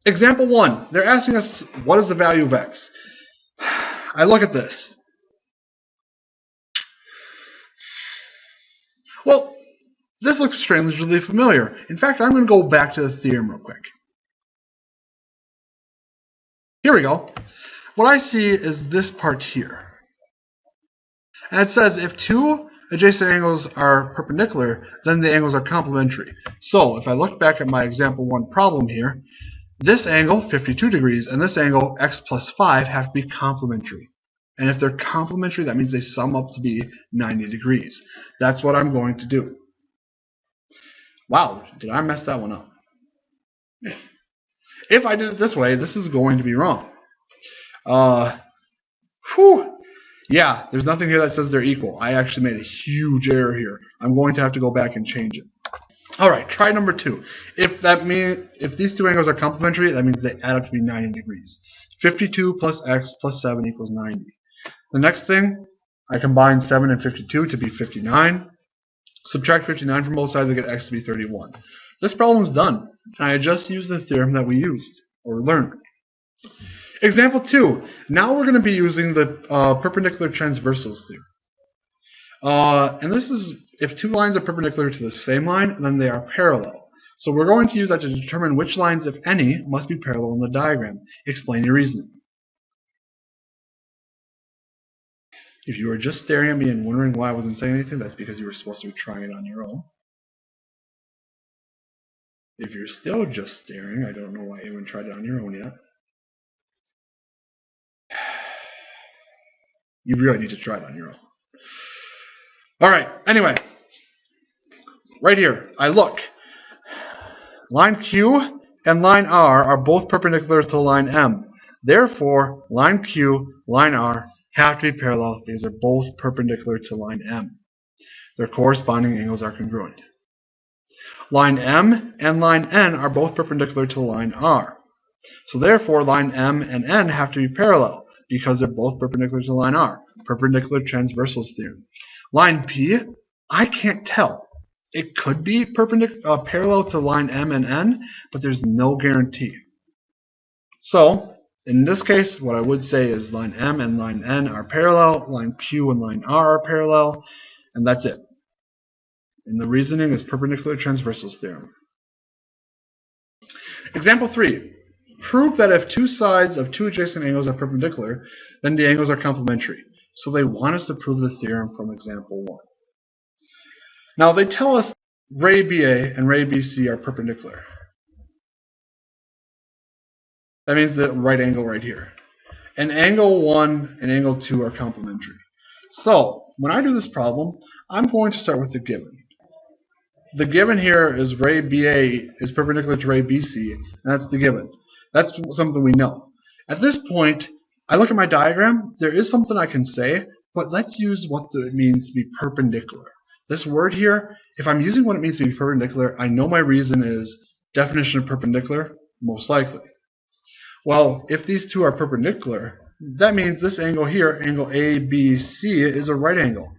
Example 1, they're asking us what is the value of x. I look at this. Well, this looks strangely familiar. In fact, I'm going to go back to the theorem real quick. Here we go. What I see is this part here. And it says if two adjacent angles are perpendicular, then the angles are complementary. So if I look back at my example 1 problem here, this angle, 52 degrees, and this angle, x plus 5, have to be complementary. And if they're complementary, that means they sum up to be 90 degrees. That's what I'm going to do. Wow, did I mess that one up? If I did it this way, this is going to be wrong. Yeah, there's nothing here that says they're equal. I actually made a huge error here. I'm going to have to go back and change it. Alright, try number 2. If these two angles are complementary, that means they add up to be 90 degrees. 52 plus x plus 7 equals 90. The next thing, I combine 7 and 52 to be 59. Subtract 59 from both sides, I get x to be 31. This problem is done. I just used the theorem that we used, or learned. Example 2. Now we're going to be using the perpendicular transversals theorem. And this is if two lines are perpendicular to the same line, then they are parallel. So we're going to use that to determine which lines, if any, must be parallel in the diagram. Explain your reasoning. If you were just staring at me and wondering why I wasn't saying anything, that's because you were supposed to be trying it on your own. If you're still just staring, I don't know why you haven't tried it on your own yet. You really need to try it on your own. Alright, anyway. Right here, I look. Line Q and line R are both perpendicular to line M. Therefore, line Q, line R have to be parallel because they're both perpendicular to line M. Their corresponding angles are congruent. Line M and line N are both perpendicular to line R. So therefore, line M and N have to be parallel because they're both perpendicular to line R. Perpendicular transversals theorem. Line P, I can't tell. It could be parallel to line M and N, but there's no guarantee. So, in this case, what I would say is line M and line N are parallel, line Q and line R are parallel, and that's it. And the reasoning is perpendicular transversals theorem. Example 3. Prove that if two sides of two adjacent angles are perpendicular, then the angles are complementary. So they want us to prove the theorem from example 1. Now they tell us ray BA and ray BC are perpendicular. That means the right angle right here. And angle 1 and angle 2 are complementary. So when I do this problem, I'm going to start with the given. The given here is ray BA is perpendicular to ray BC, and that's the given. That's something we know. At this point, I look at my diagram. There is something I can say, but let's use what it means to be perpendicular. This word here, if I'm using what it means to be perpendicular, I know my reason is definition of perpendicular, most likely. Well, if these two are perpendicular, that means this angle here, angle ABC, is a right angle.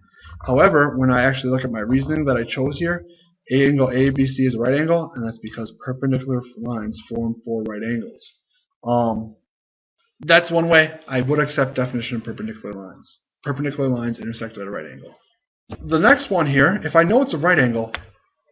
However, when I actually look at my reasoning that I chose here, angle ABC is a right angle, and that's because perpendicular lines form four right angles. That's one way I would accept definition of perpendicular lines. Perpendicular lines intersect at a right angle. The next one here, if I know it's a right angle,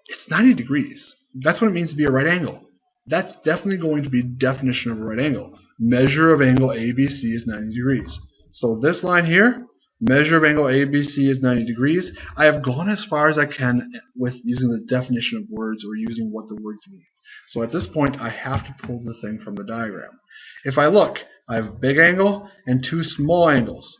it's 90 degrees. That's what it means to be a right angle. That's definitely going to be definition of a right angle. Measure of angle ABC is 90 degrees. So this line here, measure of angle ABC is 90 degrees. I have gone as far as I can with using the definition of words or using what the words mean. So at this point, I have to pull the thing from the diagram. If I look, I have a big angle and two small angles.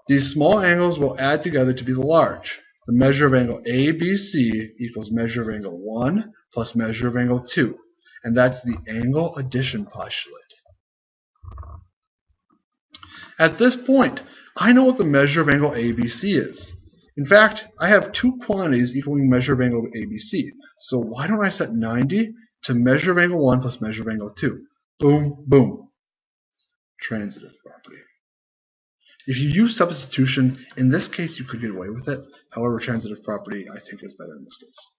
These small angles will add together to be the large. The measure of angle ABC equals measure of angle 1 plus measure of angle 2. And that's the angle addition postulate. At this point, I know what the measure of angle ABC is. In fact, I have two quantities equaling measure of angle ABC. So why don't I set 90 to measure of angle 1 plus measure of angle 2? Boom, boom. Transitive property. If you use substitution, in this case you could get away with it. However, transitive property I think is better in this case.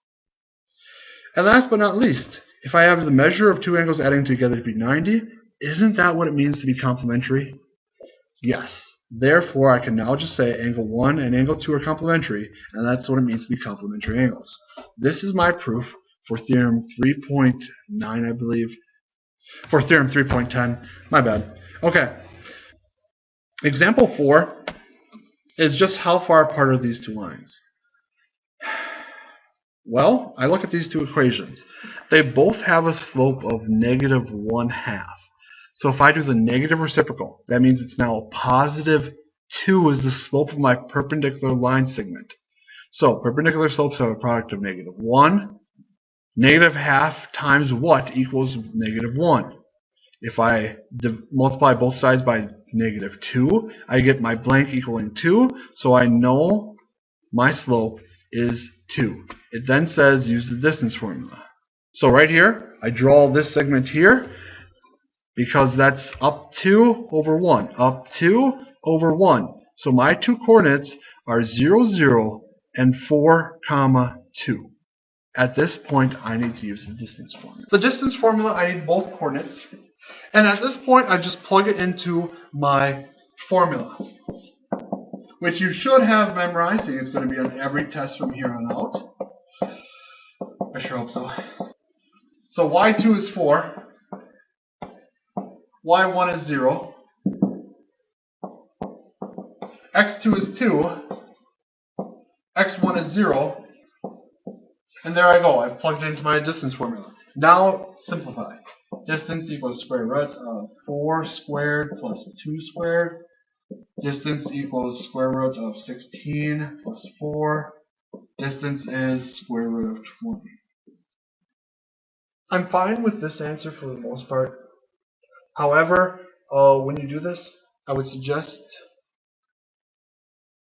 And last but not least, If I have the measure of two angles adding together to be 90, isn't that what it means to be complementary? Yes. Therefore, I can now just say angle 1 and angle 2 are complementary, and that's what it means to be complementary angles. This is my proof for theorem 3.9, I believe. For theorem 3.10. My bad. Okay. Example 4 is just how far apart are these two lines? Well, I look at these two equations. They both have a slope of negative 1/2. So if I do the negative reciprocal, that means it's now positive 2 is the slope of my perpendicular line segment. So perpendicular slopes have a product of negative 1. Negative half times what equals negative 1? If I multiply both sides by negative 2, I get my blank equaling 2. So I know my slope is 2. It then says use the distance formula. So right here, I draw this segment here because that's up 2 over 1. Up 2 over 1. So my two coordinates are 0, 0, and 4, 2. At this point, I need to use the distance formula. The distance formula, I need both coordinates. And at this point, I just plug it into my formula, which you should have memorized. It's going to be on every test from here on out. I sure hope so. So y2 is 4, y1 is 0, x2 is 2, x1 is 0, and there I go. I've plugged it into my distance formula. Now simplify. Distance equals square root of 4 squared plus 2 squared. Distance equals square root of 16 plus 4. Distance is square root of 20. I'm fine with this answer for the most part. However, when you do this, I would suggest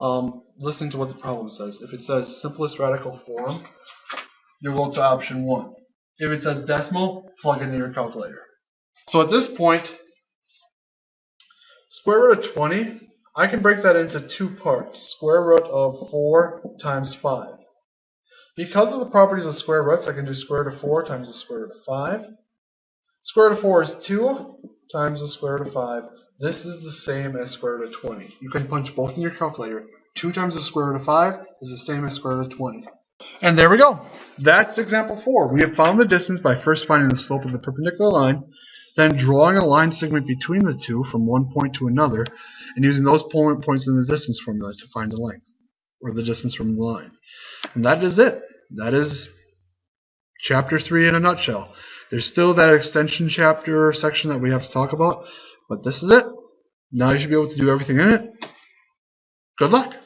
listening to what the problem says. If it says simplest radical form, you'll go to option 1. If it says decimal, plug it in your calculator. So at this point, square root of 20, I can break that into two parts. Square root of 4 times 5. Because of the properties of square roots, I can do square root of 4 times the square root of 5. Square root of 4 is 2 times the square root of 5. This is the same as square root of 20. You can punch both in your calculator. 2 times the square root of 5 is the same as square root of 20. And there we go. That's example 4. We have found the distance by first finding the slope of the perpendicular line, then drawing a line segment between the two from one point to another, and using those points in the distance formula to find the length, or the distance from the line. And that is it. That is chapter 3 in a nutshell. There's still that extension chapter section that we have to talk about, but this is it. Now you should be able to do everything in it. Good luck.